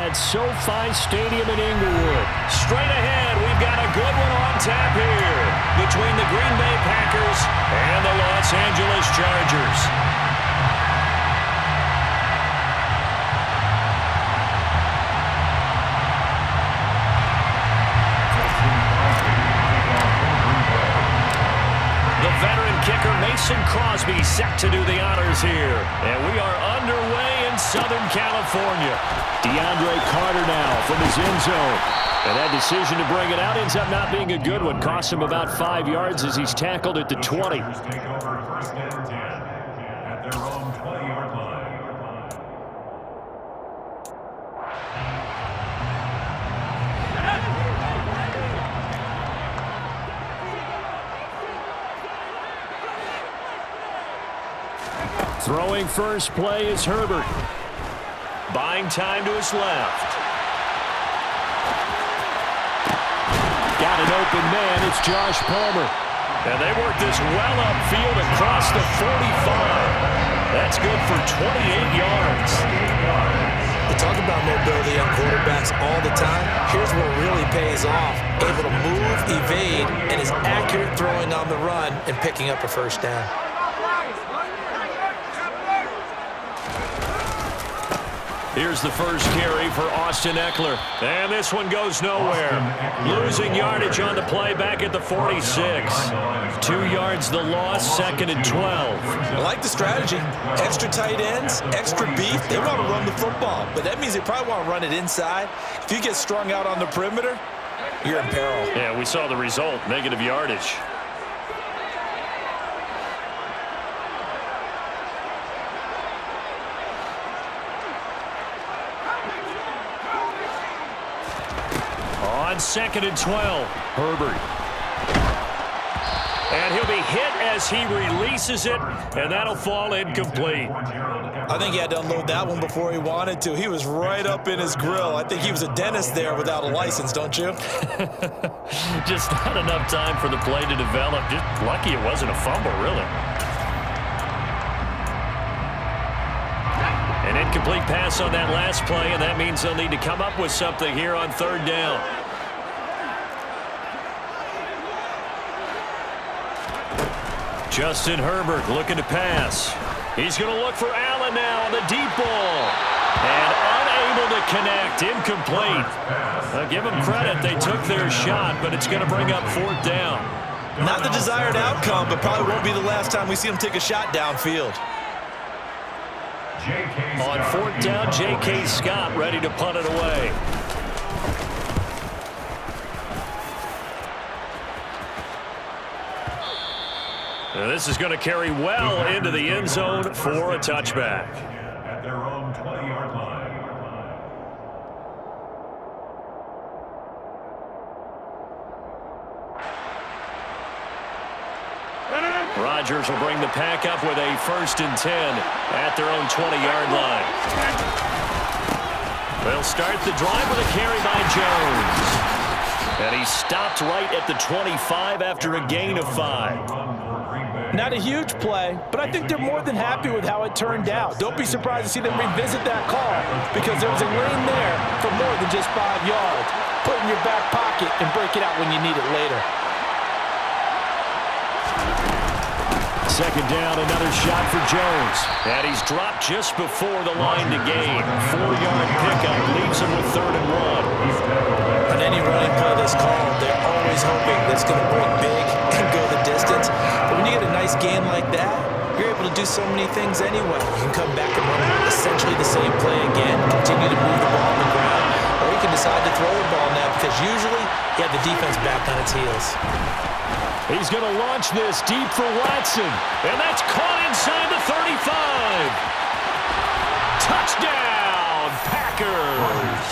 at SoFi Stadium in Inglewood. Straight ahead, we've got a good one on tap here between the Green Bay Packers and the Los Angeles Chargers. The veteran kicker Mason Crosby set to do the honors here. And we are underway in Southern California. DeAndre Carter now from his end zone. And that decision to bring it out ends up not being a good one. Costs him about 5 yards as he's tackled at the 20. Throwing first play is Herbert. Buying time to his left. Got an open man. It's Josh Palmer. And they work this well upfield across the 45. That's good for 28 yards. We talk about mobility on quarterbacks all the time. Here's what really pays off. Able to move, evade, and is accurate throwing on the run and picking up a first down. Here's the first carry for Austin Eckler. And this one goes nowhere. Losing yardage on the play back at the 46. 2 yards the loss, 2nd and 12. I like the strategy. Extra tight ends, extra beef. They want to run the football, but that means they probably want to run it inside. If you get strung out on the perimeter, you're in peril. Yeah, we saw the result, negative yardage. On 2nd and 12, Herbert. And he'll be hit as he releases it, and that'll fall incomplete. I think he had to unload that one before he wanted to. He was right up in his grill. I think he was a dentist there without a license, don't you? Just not enough time for the play to develop. Just lucky it wasn't a fumble, really. An incomplete pass on that last play, and that means they'll need to come up with something here on 3rd down. Justin Herbert looking to pass. He's going to look for Allen now on the deep ball. And unable to connect, incomplete. Give them credit, they took their shot, but it's going to bring up 4th down. Not the desired outcome, but probably won't be the last time we see him take a shot downfield. On 4th down, J.K. Scott ready to punt it away. And this is going to carry well into the end zone for a touchback. At their own 20-yard line. Rodgers will bring the pack up with a 1st and 10 at their own 20-yard line. They'll start the drive with a carry by Jones. And he stopped right at the 25 after a gain of 5. Not a huge play, but I think they're more than happy with how it turned out. Don't be surprised to see them revisit that call because there was a lane there for more than just 5 yards. Put it in your back pocket and break it out when you need it later. 2nd down, another shot for Jones. And he's dropped just before the line to gain. 4-yard pickup leaves him with 3rd and 1. On any running play that's called, they're always hoping that's going to break big and go the distance. But when you get a nice game like that, you're able to do so many things anyway. You can come back and run essentially the same play again, continue to move the ball on the ground, or you can decide to throw the ball now because usually you have the defense back on its heels. He's going to launch this deep for Watson. And that's caught inside the 35. Touchdown, Packers.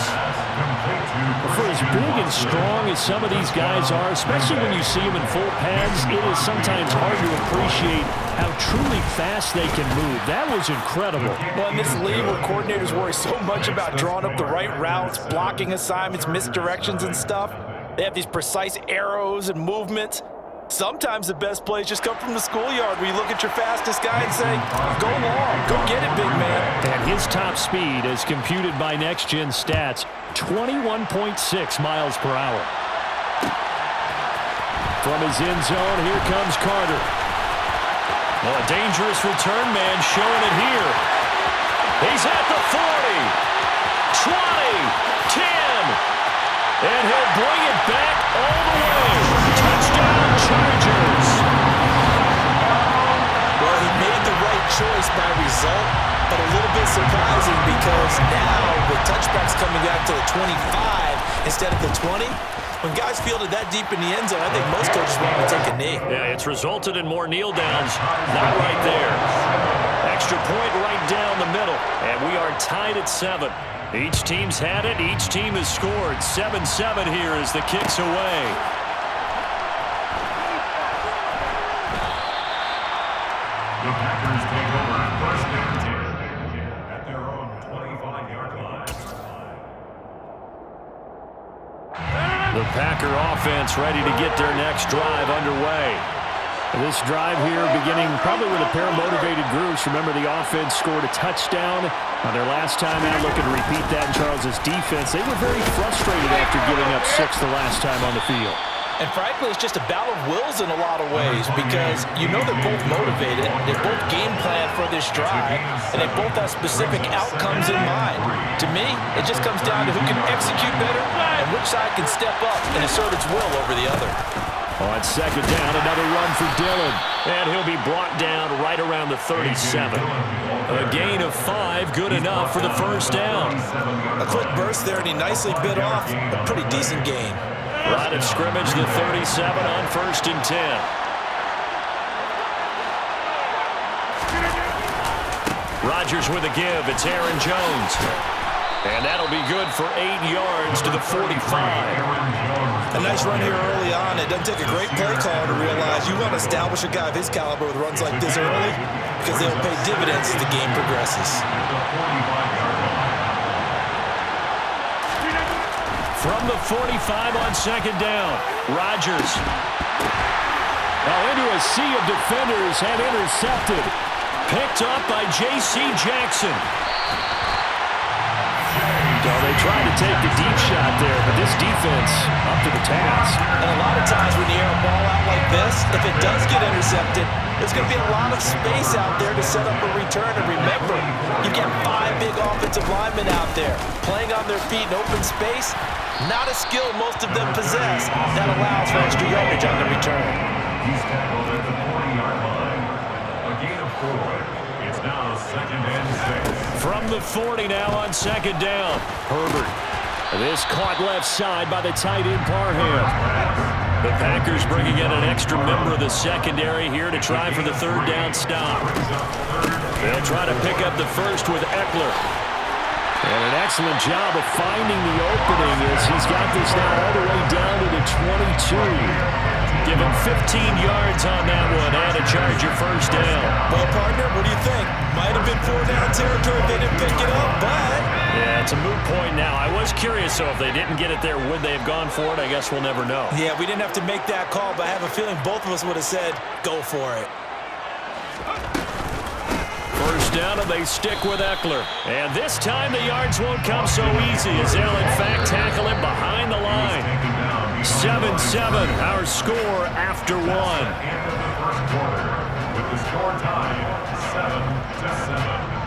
For as big and strong as some of these guys are, especially when you see them in full pads, it is sometimes hard to appreciate how truly fast they can move. That was incredible. Well, in this league where coordinators worry so much about drawing up the right routes, blocking assignments, misdirections and stuff, they have these precise arrows and movements. Sometimes the best plays just come from the schoolyard where you look at your fastest guy and say, go long, go get it, big man. And his top speed, as computed by Next Gen Stats, 21.6 miles per hour. From his end zone, here comes Carter. Well, a dangerous return man showing it here. He's at the 40, 20, 10. And he'll bring it back all the way. Touchdown, Chargers. Well, he made the right choice by result, but a little bit surprising because now with touchbacks coming back to the 25 instead of the 20, when guys fielded that deep in the end zone, I think most coaches want to take a knee. Yeah, it's resulted in more kneel downs. Not right there. Extra point right down the middle, and we are tied at 7. Each team's had it. Each team has scored. 7-7 here as the kick's away. The Packers take over first and 10 at their own 25-yard line. The Packer offense ready to get their next drive underway. This drive here beginning probably with a pair of motivated groups. Remember, the offense scored a touchdown on their last time out. Looking to repeat that in Charles' defense. They were very frustrated after giving up 6 the last time on the field. And frankly, it's just a battle of wills in a lot of ways because you know they're both motivated, they both game plan for this drive, and they both have specific outcomes in mind. To me, it just comes down to who can execute better and which side can step up and assert its will over the other. On second down, another run for Dillon. And he'll be brought down right around the 37. A gain of 5, good enough for the first down. A quick burst there, and he nicely bit off a pretty decent gain. Line of scrimmage, the 37 on 1st and 10. Rodgers with a give. It's Aaron Jones. And that'll be good for 8 yards to the 45. A nice run here early on. It doesn't take a great play call to realize you want to establish a guy of his caliber with runs like this early because they'll pay dividends as the game progresses. From the 45 on second down, Rodgers. Now into a sea of defenders and intercepted. Picked up by J.C. Jackson. So they tried to take the deep shot there, but this defense up to the task. And a lot of times when you air a ball out like this, if it does get intercepted, there's going to be a lot of space out there to set up a return. And remember, you've got 5 big offensive linemen out there playing on their feet in open space. Not a skill most of them possess. That allows for extra yardage on the return. He's tackled at the 40-yard line. A gain of 4. It's now 2nd and 6. From the 40 now on second down, Herbert. This caught left side by the tight end Parham. The Packers bringing in an extra member of the secondary here to try for the 3rd down stop. They'll try to pick up the first with Eckler. And an excellent job of finding the opening as he's got this now all the way down to the 22. Give him 15 yards on that one and a Charger first down. Well, partner, what do you think? Might have been 4-down territory if they didn't pick it up, but... Yeah, it's a moot point now. I was curious, so if they didn't get it there, would they have gone for it? I guess we'll never know. Yeah, we didn't have to make that call, but I have a feeling both of us would have said, go for it. First down, and they stick with Eckler. And this time the yards won't come so easy as they'll, in fact, tackle him behind the line. 7-7, our score after 1. End of the first quarter with the score tied 7-7.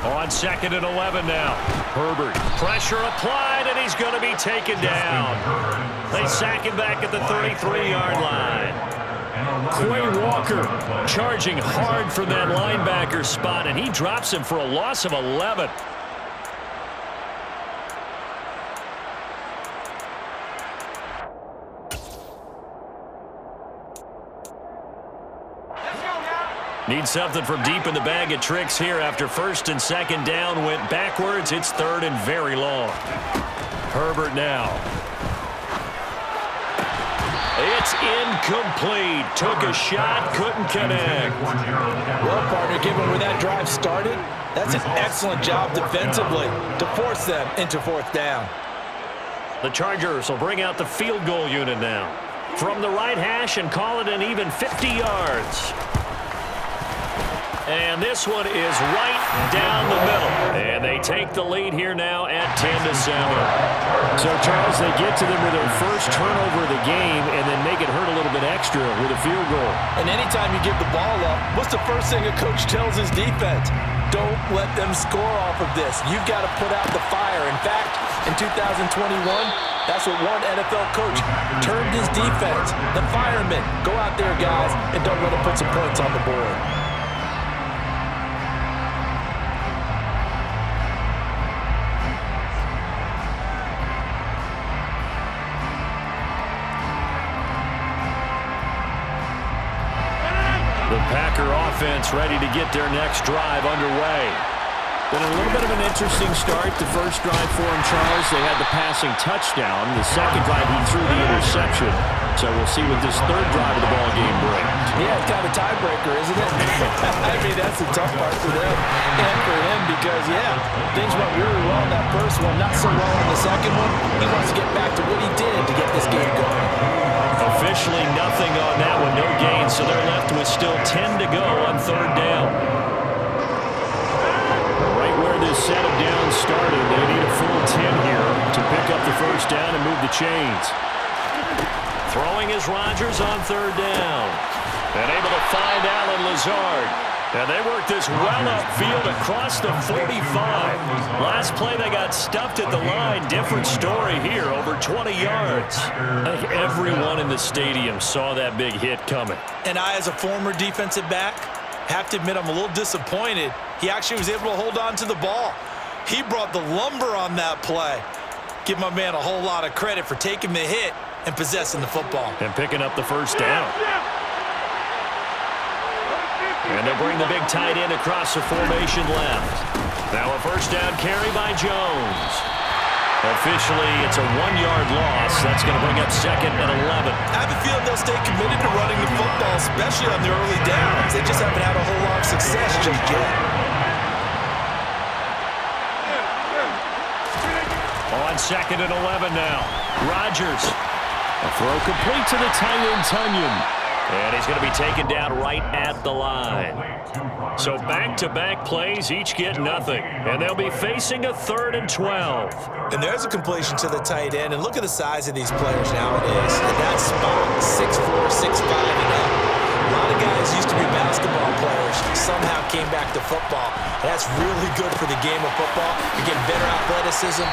On 2nd and 11 now. Herbert, pressure applied, and he's going to be taken down. They sack him back at the 33-yard line. Quay Walker charging hard from that linebacker spot, and he drops him for a loss of 11. Need something from deep in the bag of tricks here after 1st and 2nd down went backwards. It's 3rd and very long. Herbert now. It's incomplete. Took a shot, couldn't connect. Well, partner, given where that drive started, that's an excellent job defensively to force them into fourth down. The Chargers will bring out the field goal unit now. From the right hash and call it an even 50 yards. And this one is right down the middle. And they take the lead here now at 10-7. So, Charles, they get to them with their first turnover of the game and then make it hurt a little bit extra with a field goal. And anytime you give the ball up, what's the first thing a coach tells his defense? Don't let them score off of this. You've got to put out the fire. In fact, in 2021, that's what one NFL coach termed his defense. The firemen. Go out there, guys, and don't let them put some points on the board. The Packer offense ready to get their next drive underway. Been a little bit of an interesting start. The first drive for him, Charles, they had the passing touchdown. The second drive, he threw the interception. So we'll see what this third drive of the ball game brings. Yeah, it's kind of a tiebreaker, isn't it? I mean, that's the tough part for them and for him because, yeah, things went really well in that first one, not so well in the second one. He wants to get back to what he did to get this game going. Officially nothing on that one, no gain, so they're left with still 10 to go on third down. Right where this set of downs started, they need a full 10 here to pick up the first down and move the chains. Throwing is Rodgers on third down. And able to find Allen Lazard. And they work this well upfield across the 45. Last play they got stuffed at the line. Different story here, over 20 yards. I think everyone in the stadium saw that big hit coming. And I, as a former defensive back, have to admit I'm a little disappointed. He actually was able to hold on to the ball. He brought the lumber on that play. Give my man a whole lot of credit for taking the hit and possessing the football. And picking up the first down. And they'll bring the big tight end across the formation left. Now a first down carry by Jones. Officially, it's a 1-yard loss. That's going to bring up second and 11. I have a feeling they'll stay committed to running the football, especially on the early downs. They just haven't had a whole lot of success just yet. On second and 11 now. Rodgers. A throw complete to the tight end, Tunyon. And he's going to be taken down right at the line. So back-to-back plays, each get nothing. And they'll be facing a 3rd and 12. And there's a completion to the tight end. And look at the size of these players nowadays. At that spot, 6'4", 6'5", and up. A lot of guys used to be basketball players, somehow came back to football. That's really good for the game of football. You're getting better athleticism,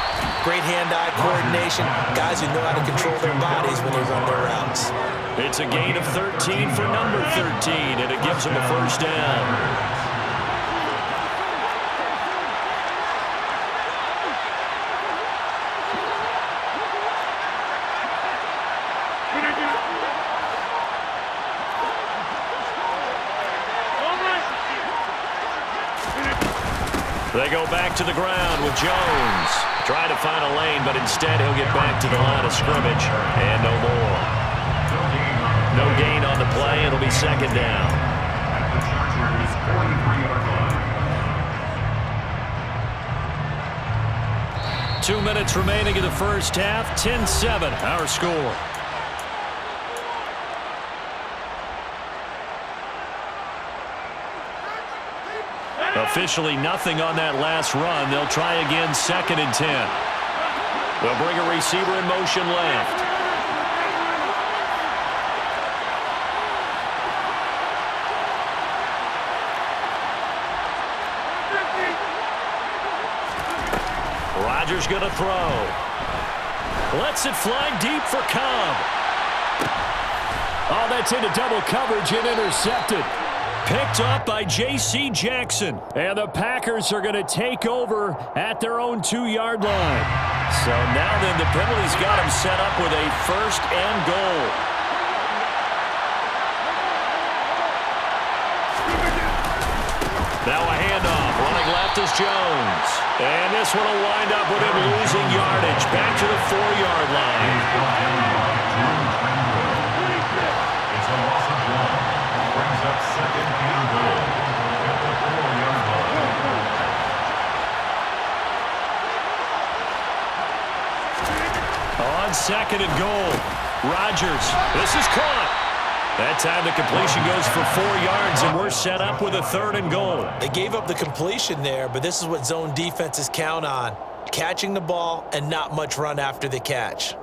great hand-eye coordination, guys who know how to control their bodies when they run their routes. It's a gain of 13 for number 13, and it gives them a first down. They go back to the ground with Jones. Trying to find a lane, but instead he'll get back to the line of scrimmage. And no more. No gain on the play. It'll be second down. At the Chargers' 43-yard line. 2 minutes remaining in the first half. 10-7, our score. Officially nothing on that last run. They'll try again, 2nd and 10. They'll bring a receiver in motion left. Rodgers going to throw. Lets it fly deep for Cobb. Oh, that's into double coverage and intercepted. Picked up by J.C. Jackson. And the Packers are going to take over at their own 2-yard line. So now then the penalty's got them set up with a 1st and goal. Now a handoff. Running left is Jones. And this one will wind up with him losing yardage. Back to the 4-yard line. It's a loss of 1. Brings up second and goal at the 4-yard line. On second and goal, Rodgers. This is caught. That time the completion goes for 4 yards, and we're set up with a 3rd and goal. They gave up the completion there, but this is what zone defenses count on. Catching the ball and not much run after the catch.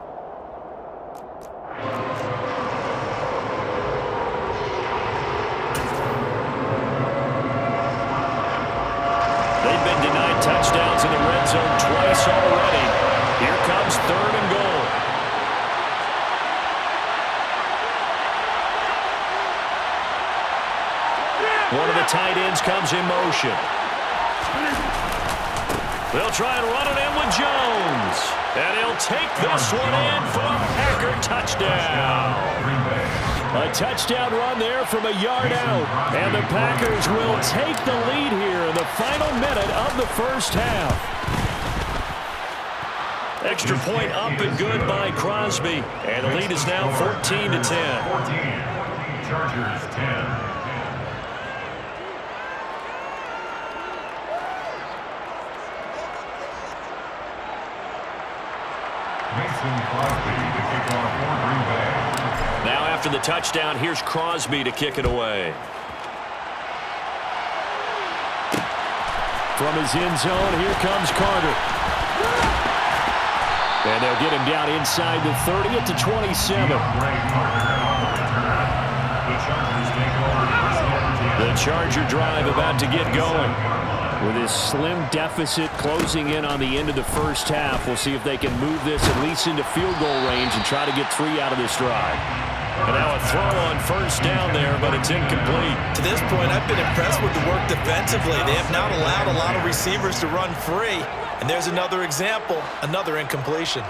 They've been denied touchdowns in the red zone twice already. Here comes 3rd and goal. One of the tight ends comes in motion. They'll try and run it in with Jones. And he'll take this one in for a Packer touchdown. A touchdown run there from a yard out. And the Packers will take the lead here in the final minute of the first half. Extra point up and good by Crosby. And the lead is now 14-10. 14. Chargers 10. Now after the touchdown, here's Crosby to kick it away. From his end zone, here comes Carter. And they'll get him down inside the 30 at the 27. The Charger drive about to get going. With his slim deficit closing in on the end of the first half, we'll see if they can move this at least into field goal range and try to get 3 out of this drive. And now a throw on first down there, but it's incomplete. To this point, I've been impressed with the work defensively. They have not allowed a lot of receivers to run free. And there's another example, another incompletion.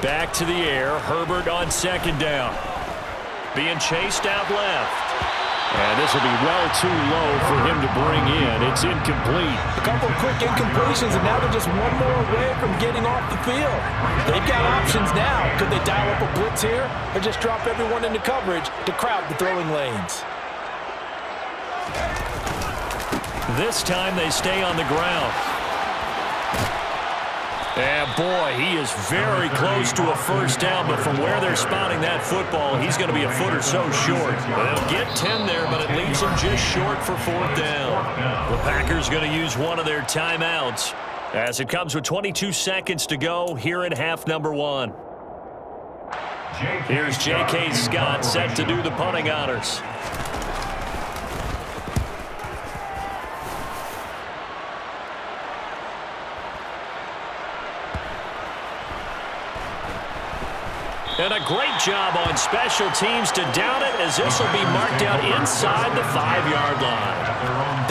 Back to the air, Herbert on second down. Being chased out left. And this will be well too low for him to bring in. It's incomplete. A couple of quick incompletions, and now they're just one more away from getting off the field. They've got options now. Could they dial up a blitz here or just drop everyone into coverage to crowd the throwing lanes? This time they stay on the ground. And boy, he is very close to a first down, but from where they're spotting that football, he's going to be a foot or so short. They'll get 10 there, but it leaves him just short for 4th down. The Packers going to use one of their timeouts as it comes with 22 seconds to go here in half number 1. Here's J.K. Scott set to do the punting honors. And a great job on special teams to down it, as this will be marked out inside the 5-yard line.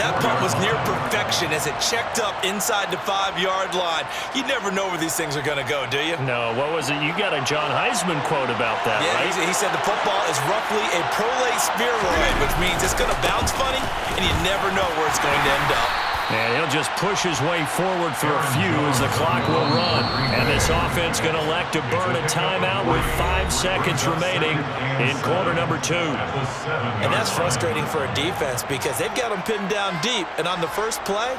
That punt was near perfection as it checked up inside the 5-yard line. You never know where these things are going to go, do you? No, what was it? You got a John Heisman quote about that, yeah, right? He said the football is roughly a prolate spheroid, which means it's going to bounce funny, and you never know where it's going to end up. And he'll just push his way forward for a few as the clock will run. And this offense going to elect to burn a timeout with 5 seconds remaining in quarter number 2. And that's frustrating for a defense because they've got them pinned down deep. And on the first play,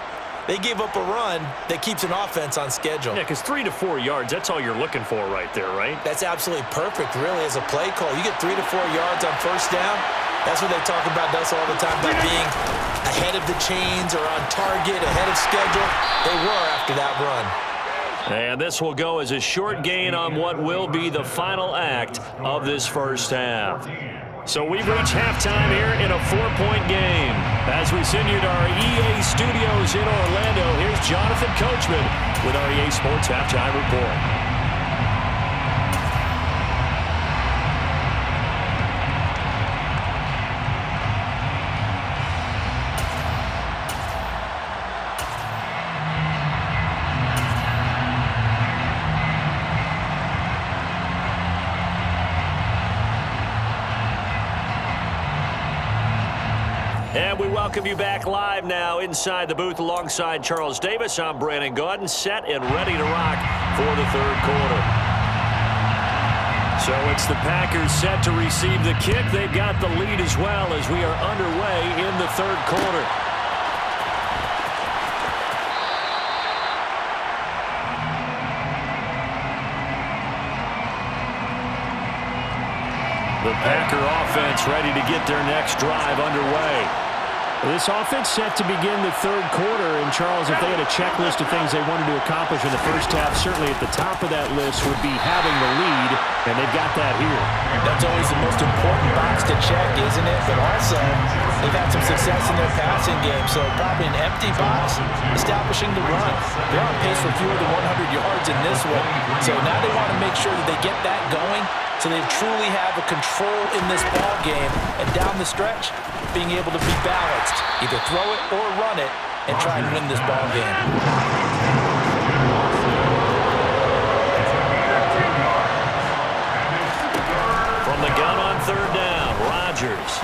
they gave up a run that keeps an offense on schedule. Yeah, because 3 to 4 yards, that's all you're looking for right there, right? That's absolutely perfect, really, as a play call. You get 3 to 4 yards on first down. That's what they talk about us all the time, about being ahead of the chains or on target, ahead of schedule. They were after that run. And this will go as a short gain on what will be the final act of this first half. So we've reached halftime here in a 4-point game. As we send you to our EA studios in Orlando, here's Jonathan Coachman with our EA Sports Halftime Report. And we welcome you back live now inside the booth alongside Charles Davis. I'm Brandon Gaudin, set and ready to rock for the third quarter. So it's the Packers set to receive the kick. They've got the lead as well as we are underway in the third quarter. The Packer offense ready to get their next drive underway. This offense set to begin the third quarter. And, Charles, if they had a checklist of things they wanted to accomplish in the first half, certainly at the top of that list would be having the lead, and they've got that here. That's always the most important box to check, isn't it? But also, they've had some success in their passing game, so probably an empty box, establishing the run. They're on pace for fewer than 100 yards in this one, so now they want to make sure that they get that going so they truly have a control in this ball game, and down the stretch, being able to be balanced. Either throw it or run it and try and win this ball game. From the gun on third down, Rodgers.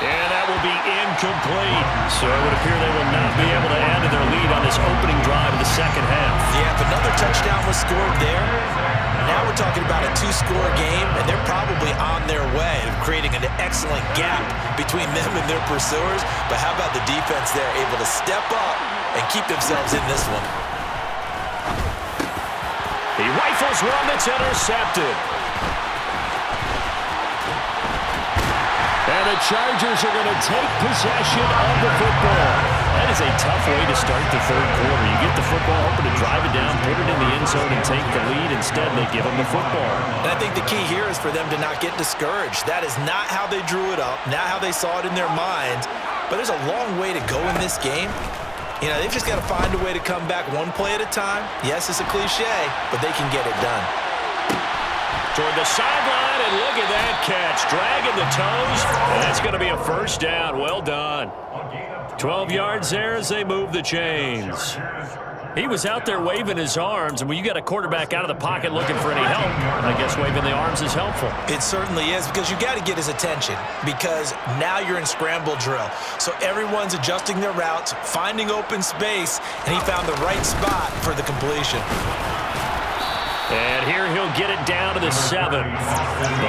And that will be incomplete. So it would appear they will not be able to add to their lead on this opening drive of the second half. Yeah, if another touchdown was scored there, now we're talking about a two-score game, and they're probably on their way of creating an excellent gap between them and their pursuers. But how about the defense there, able to step up and keep themselves in this one? He rifles one that's intercepted. And the Chargers are going to take possession of the football. That is a tough way to start the third quarter. You get the football, hoping to drive it down, put it in the end zone, and take the lead. Instead, they give them the football. And I think the key here is for them to not get discouraged. That is not how they drew it up, not how they saw it in their minds. But there's a long way to go in this game. You know, they've just got to find a way to come back one play at a time. Yes, it's a cliche, but they can get it done. Toward the sideline, and look at that catch. Dragging the toes. And that's going to be a first down. Well done. 12 yards there as they move the chains. He was out there waving his arms, and when you got a quarterback out of the pocket looking for any help, I guess waving the arms is helpful. It certainly is, because you got to get his attention, because now you're in scramble drill. So everyone's adjusting their routes, finding open space, and he found the right spot for the completion. And here he'll get it down to the 7. The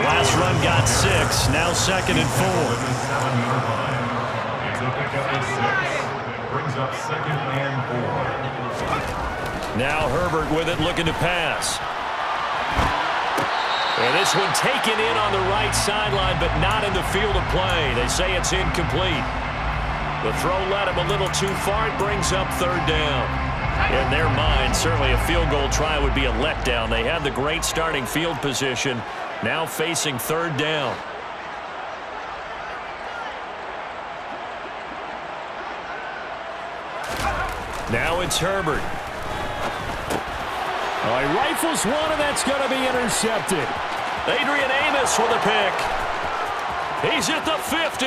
last run got 6. Now 2nd and 4. Brings up 2nd and 4. Now Herbert with it, looking to pass. And this one taken in on the right sideline, but not in the field of play. They say it's incomplete. The throw led him a little too far. It brings up 3rd down. In their mind, certainly a field goal try would be a letdown. They had the great starting field position, now facing 3rd down. Now it's Herbert. Oh, he rifles one, and that's going to be intercepted. Adrian Amos with a pick. He's at the 50.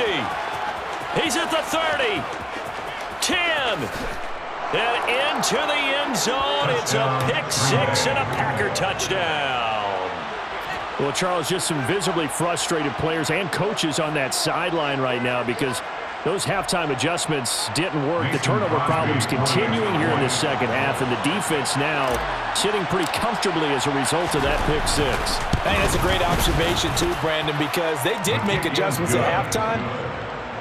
He's at the 30. 10. And into the end zone. It's a pick 6 and a Packer touchdown. Well, Charles, just some visibly frustrated players and coaches on that sideline right now because those halftime adjustments didn't work. The turnover problems continuing here in the second half, and the defense now sitting pretty comfortably as a result of that pick 6. Hey, that's a great observation too, Brandon, because they did make adjustments at halftime.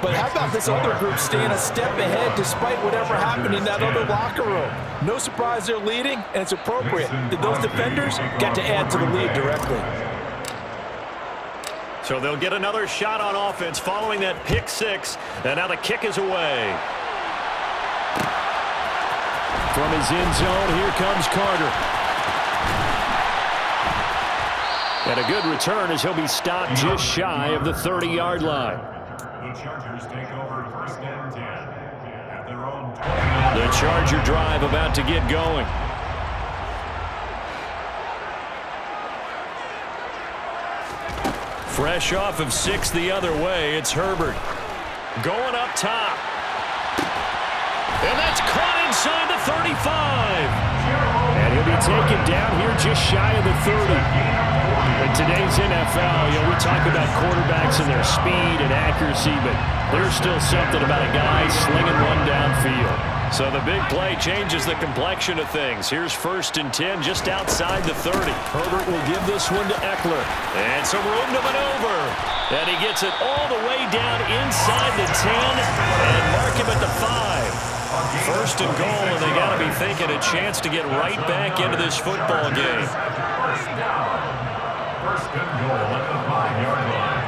But how about this other group staying a step ahead despite whatever happened in that other locker room? No surprise they're leading, and it's appropriate that those defenders get to add to the lead directly. So they'll get another shot on offense following that pick 6. And now the kick is away. From his end zone, here comes Carter. And a good return as he'll be stopped just shy of the 30-yard line. The Chargers take over 1st and 10 at their own 20. The Charger drive about to get going. Fresh off of 6 the other way, it's Herbert. Going up top. And that's caught inside the 35. And he'll be taken down here just shy of the 30. In today's NFL, we talk about quarterbacks and their speed and accuracy, but there's still something about a guy slinging one downfield. So the big play changes the complexion of things. Here's 1st and 10 just outside the 30. Herbert will give this one to Eckler. And some room to maneuver. And he gets it all the way down inside the 10 and mark him at the 5. 1st and goal, and they got to be thinking a chance to get right back into this football game. First down. 1st and goal at the 5-yard line.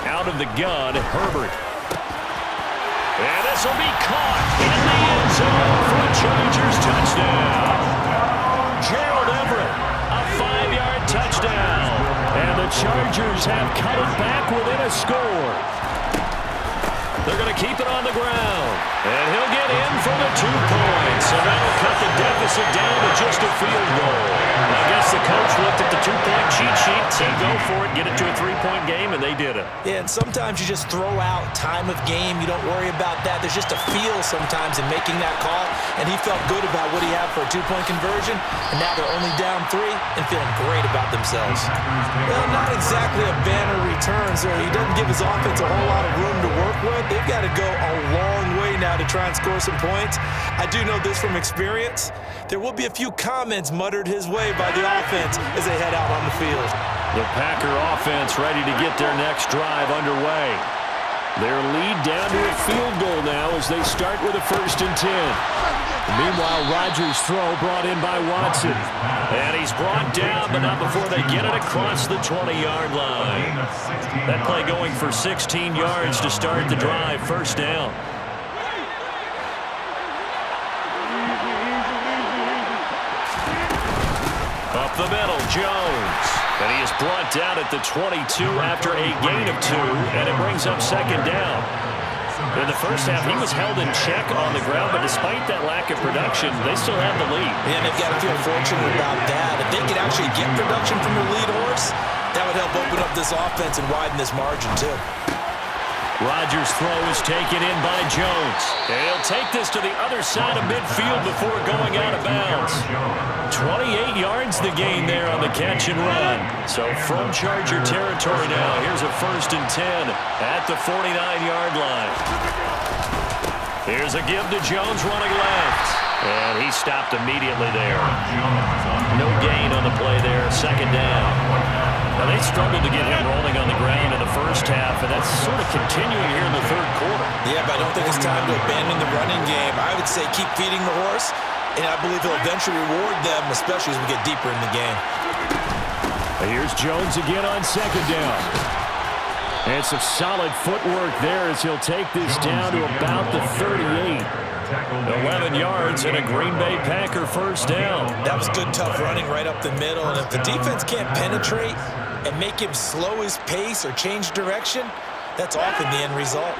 Out of the gun, Herbert. And this will be caught in the end zone for a Chargers touchdown. Gerald Everett, a 5-yard touchdown. And the Chargers have cut it back within a score. They're going to keep it on the ground. And he'll get in for the 2 points. So that'll cut the deficit down to just a field goal. I guess the coach looked at the 2-point cheat sheet, said go for it, get it to a 3-point game, and they did it. Yeah, and sometimes you just throw out time of game. You don't worry about that. There's just a feel sometimes in making that call, and he felt good about what he had for a 2-point conversion, and now they're only down 3 and feeling great about themselves. Well, not exactly a banner return, so he doesn't give his offense a whole lot of room to work with. They've got to go a long way now to try and score some points. I do know this from experience. There will be a few comments muttered his way by the offense as they head out on the field. The Packer offense ready to get their next drive underway. Their lead down to a field goal now as they start with a 1st and 10. Meanwhile, Rodgers' throw brought in by Watson. And he's brought down, but not before they get it across the 20-yard line. That play going for 16 yards to start the drive. 1st down. Up the middle, Jones. And he is brought down at the 22 after a gain of 2, and it brings up 2nd down. In the first half, he was held in check on the ground, but despite that lack of production, they still have the lead. And they've got to feel fortunate about that. If they could actually get production from their lead horse, that would help open up this offense and widen this margin, too. Rodgers' throw is taken in by Jones. And he'll take this to the other side of midfield before going out of bounds. 28 yards the gain there on the catch and run. So from Charger territory now, here's a 1st and 10 at the 49-yard line. Here's a give to Jones running left. And he stopped immediately there. No gain on the play there, 2nd down. Now, they struggled to get him rolling on the ground in the first half, and that's sort of continuing here in the 3rd quarter. Yeah, but I don't think it's time to abandon the running game. I would say keep feeding the horse, and I believe he'll eventually reward them, especially as we get deeper in the game. Here's Jones again on 2nd down. And some solid footwork there as he'll take this down to about the 38. 11 yards and a Green Bay Packer 1st down. That was good, tough running right up the middle, and if the defense can't penetrate and make him slow his pace or change direction, that's often the end result.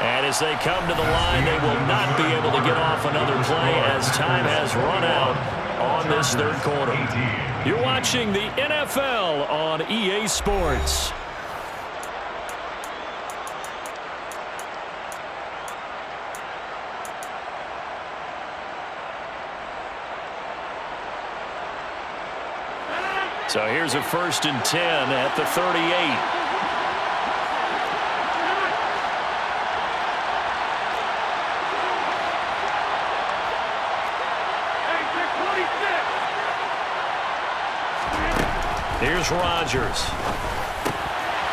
And as they come to the line, they will not be able to get off another play as time has run out on this 3rd quarter. You're watching the NFL on EA Sports. So here's a 1st and 10 at the 38. Here's Rodgers.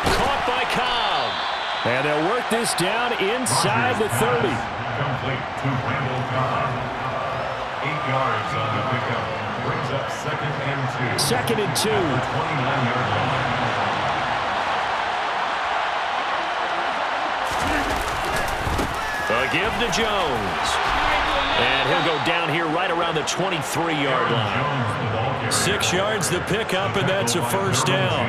Caught by Cobb. And they'll work this down inside the 30. Complete to Randall Cobb. 8 yards on the pickup. Brings up 2nd and 2. 2nd and 2. 29-yard line. A give to Jones. And he'll go down here right around the 23-yard line. 6 yards the pickup, and that's a 1st down.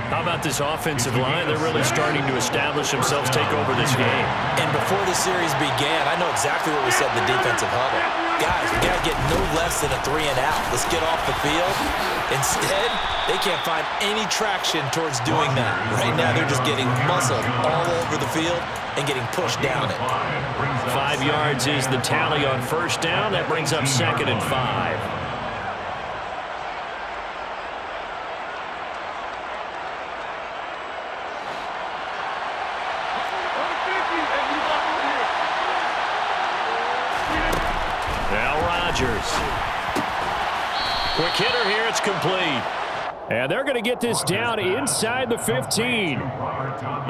How about this offensive line? They're really starting to establish themselves, take over this game. And before the series began, I know exactly what we said in the defensive huddle. Guys, we got to get no less than a 3-and-out. Let's get off the field. Instead, they can't find any traction towards doing that. Right now, they're just getting muscled all over the field and getting pushed down it. 5 yards is the tally on first down. That brings up 2nd and 5. Quick hitter here, it's complete. And they're going to get this down inside the 15.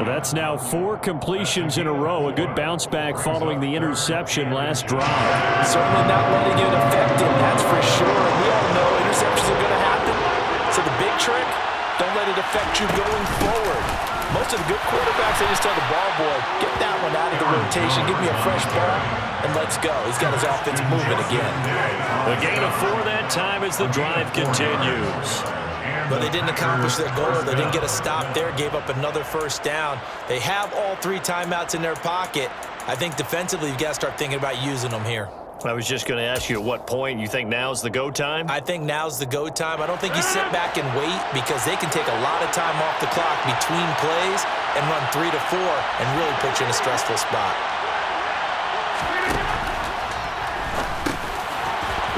That's now 4 completions in a row. A good bounce back following the interception last drive. Certainly not letting it affect him, that's for sure. And we all know interceptions are going to happen. So the big trick, don't let it affect you going forward. Most of the good quarterbacks, they just tell the ball boy, get that one out of the rotation, give me a fresh ball, and let's go. He's got his offense moving again. The gain of 4 that time as the drive continues. But they didn't accomplish their goal. They didn't get a stop there, gave up another first down. They have all 3 timeouts in their pocket. I think defensively, you've got to start thinking about using them here. I was just going to ask you at what point you think now's the go time? I think now's the go time. I don't think you sit back and wait because they can take a lot of time off the clock between plays and run 3 to 4 and really put you in a stressful spot.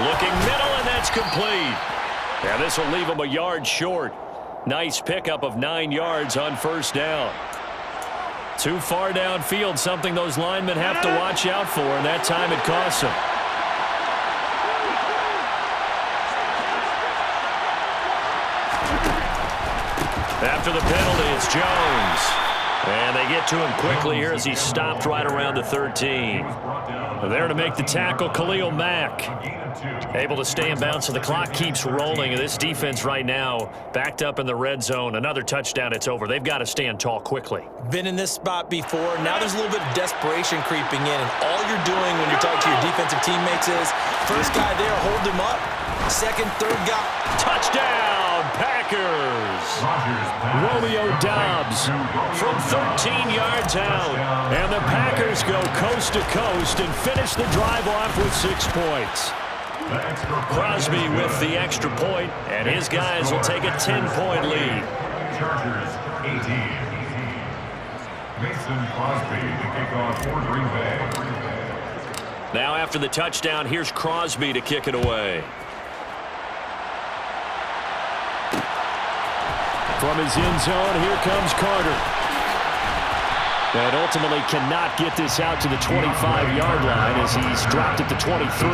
Looking middle, and that's complete. Yeah, this will leave them a yard short. Nice pickup of 9 yards on first down. Too far downfield, something those linemen have to watch out for, and that time it costs them. After the penalty, it's Jones. And they get to him quickly here as he stopped right around the 13. There to make the tackle, Khalil Mack. Able to stay in bounds, so the clock keeps rolling. And this defense right now backed up in the red zone. Another touchdown, it's over. They've got to stand tall quickly. Been in this spot before. Now there's a little bit of desperation creeping in. And all you're doing when you're talking to your defensive teammates is, first guy there, hold him up. Second, third guy. Touchdown, Packers. Romeo Doubs from 13 yards out. And the Packers go coast to coast and finish the drive off with 6 points. Crosby with the extra point, and his guys will take a 10-point lead. Chargers 18. Mason Crosby to kick off for Green Bay. Now after the touchdown, here's Crosby to kick it away. From his end zone, here comes Carter. And ultimately cannot get this out to the 25-yard line as he's dropped it to 23.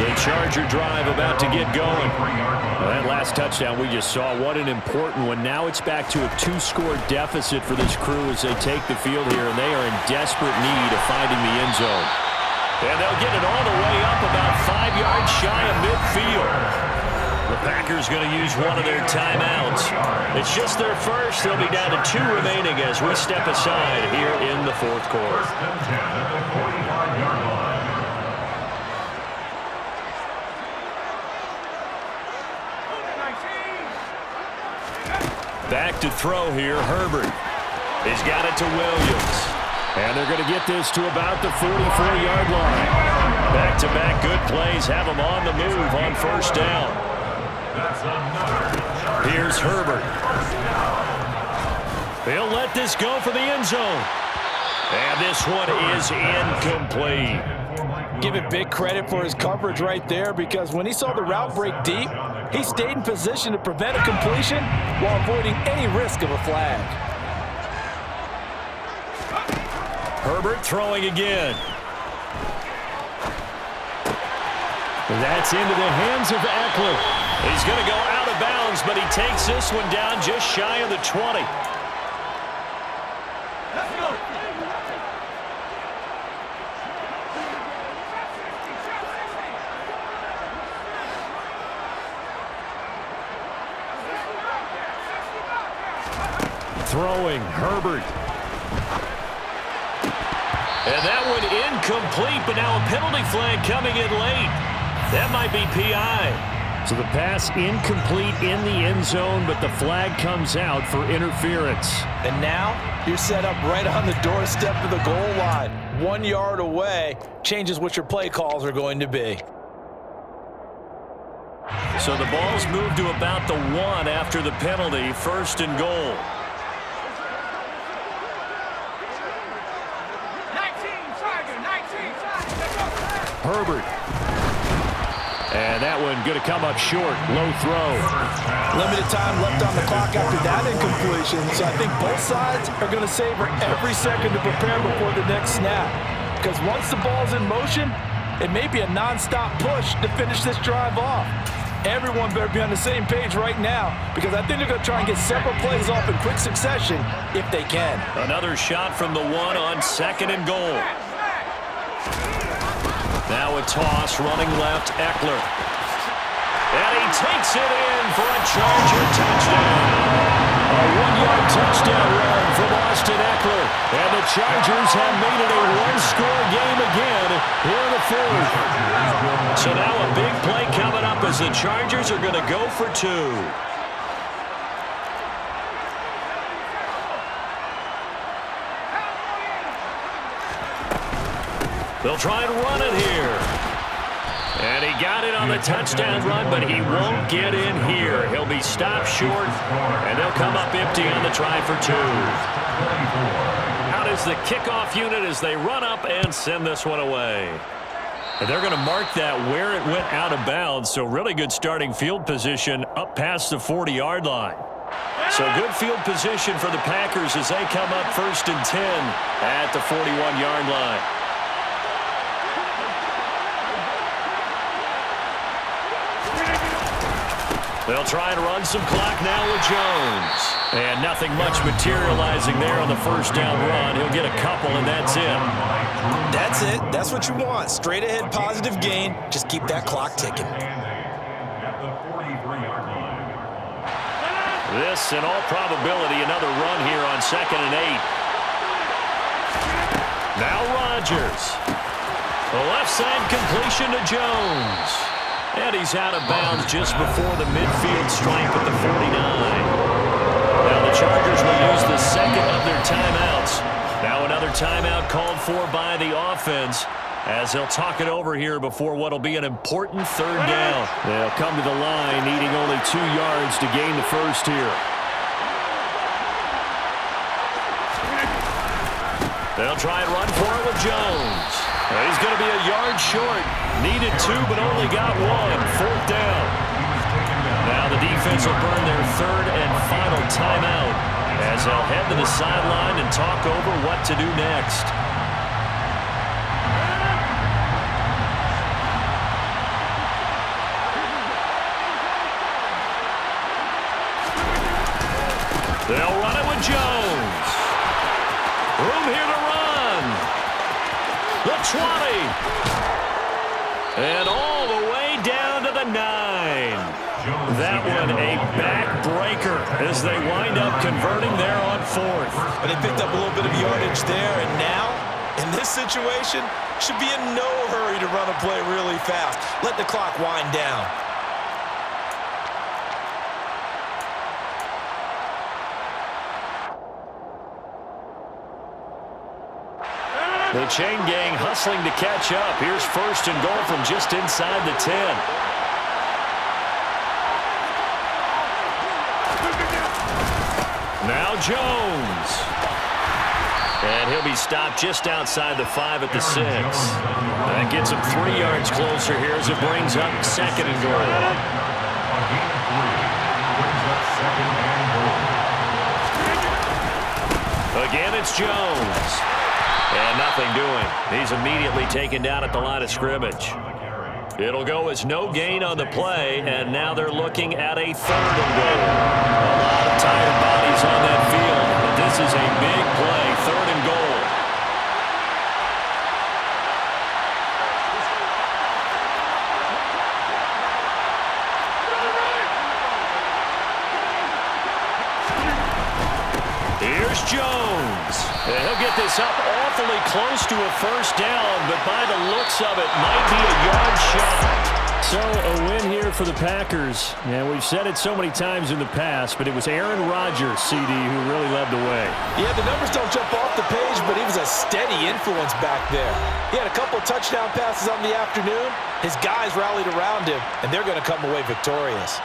The Charger drive about to get going. Well, that last touchdown we just saw, what an important one. Now it's back to a 2-score deficit for this crew as they take the field here, and they are in desperate need of finding the end zone. And they'll get it all the way up about 5 yards shy of midfield. The Packers going to use one of their timeouts. It's just their first. They'll be down to 2 remaining as we step aside here in the 4th quarter. Back to throw here, Herbert. He's got it to Williams. And they're going to get this to about the 44-yard line. Back-to-back good plays have them on the move on first down. Here's Herbert. He'll let this go for the end zone. And this one is incomplete. Give it big credit for his coverage right there, because when he saw the route break deep, he stayed in position to prevent a completion while avoiding any risk of a flag. Herbert throwing again. That's into the hands of Eckler. He's going to go out of bounds, but he takes this one down just shy of the 20. Let's go. Throwing, Herbert. And that one incomplete, but now a penalty flag coming in late. That might be PI. So the pass incomplete in the end zone, but the flag comes out for interference. And now you're set up right on the doorstep of the goal line. 1 yard away changes what your play calls are going to be. So the ball's moved to about the 1 after the penalty, 1st and goal. Herbert. And that one going to come up short. Low throw. Limited time left on the clock after that incompletion, so I think both sides are going to savor every second to prepare before the next snap. Because once the ball's in motion, it may be a non-stop push to finish this drive off. Everyone better be on the same page right now, because I think they're going to try and get several plays off in quick succession if they can. Another shot from the 1 on 2nd and goal. Now a toss, running left, Eckler. And he takes it in for a Charger touchdown. A 1-yard touchdown run from Austin Eckler. And the Chargers have made it a one-score game again here in the 4th. So now a big play coming up as the Chargers are going to go for 2. They'll try and run it here. And he got it on the touchdown run, but he won't get in here. He'll be stopped short, and they'll come up empty on the try for 2. Out is the kickoff unit as they run up and send this one away. And they're going to mark that where it went out of bounds, so really good starting field position up past the 40-yard line. So good field position for the Packers as they come up 1st and 10 at the 41-yard line. They'll try and run some clock now with Jones. And nothing much materializing there on the 1st down run. He'll get a couple, and that's it. That's it. That's what you want. Straight ahead positive gain. Just keep that clock ticking. This, in all probability, another run here on 2nd and 8. Now Rodgers. The left side completion to Jones. And he's out of bounds just before the midfield stripe at the 49. Now the Chargers will use the 2nd of their timeouts. Now another timeout called for by the offense as they'll talk it over here before what will be an important 3rd down. They'll come to the line needing only 2 yards to gain the 1st here. They'll try and run for it with Jones. He's going to be a yard short. Needed 2, but only got 1. 4th down. Now the defense will burn their 3rd and final timeout as they'll head to the sideline and talk over what to do next. They'll run it with Jones. Room here to run. The 20. And all the way down to the 9. That one a backbreaker as they wind up converting there on 4th. But they picked up a little bit of yardage there, and now, in this situation, should be in no hurry to run a play really fast. Let the clock wind down. The chain gang hustling to catch up. Here's 1st and goal from just inside the 10. Now Jones. And he'll be stopped just outside the 5 at the 6. That gets him 3 yards closer here as it brings up 2nd and goal. Again, it's Jones. And nothing doing. He's immediately taken down at the line of scrimmage. It'll go as no gain on the play, and now they're looking at a 3rd and goal. A lot of tired bodies on that field, but this is a big play, 3rd and goal. Here's Jones. And he'll get this up awfully close to a 1st down, but by the looks of it, might be a yard shot. So a win here for the Packers. And we've said it so many times in the past, but it was Aaron Rodgers, CD, who really led the way. Yeah, the numbers don't jump off the page, but he was a steady influence back there. He had a couple touchdown passes on the afternoon. His guys rallied around him, and they're going to come away victorious.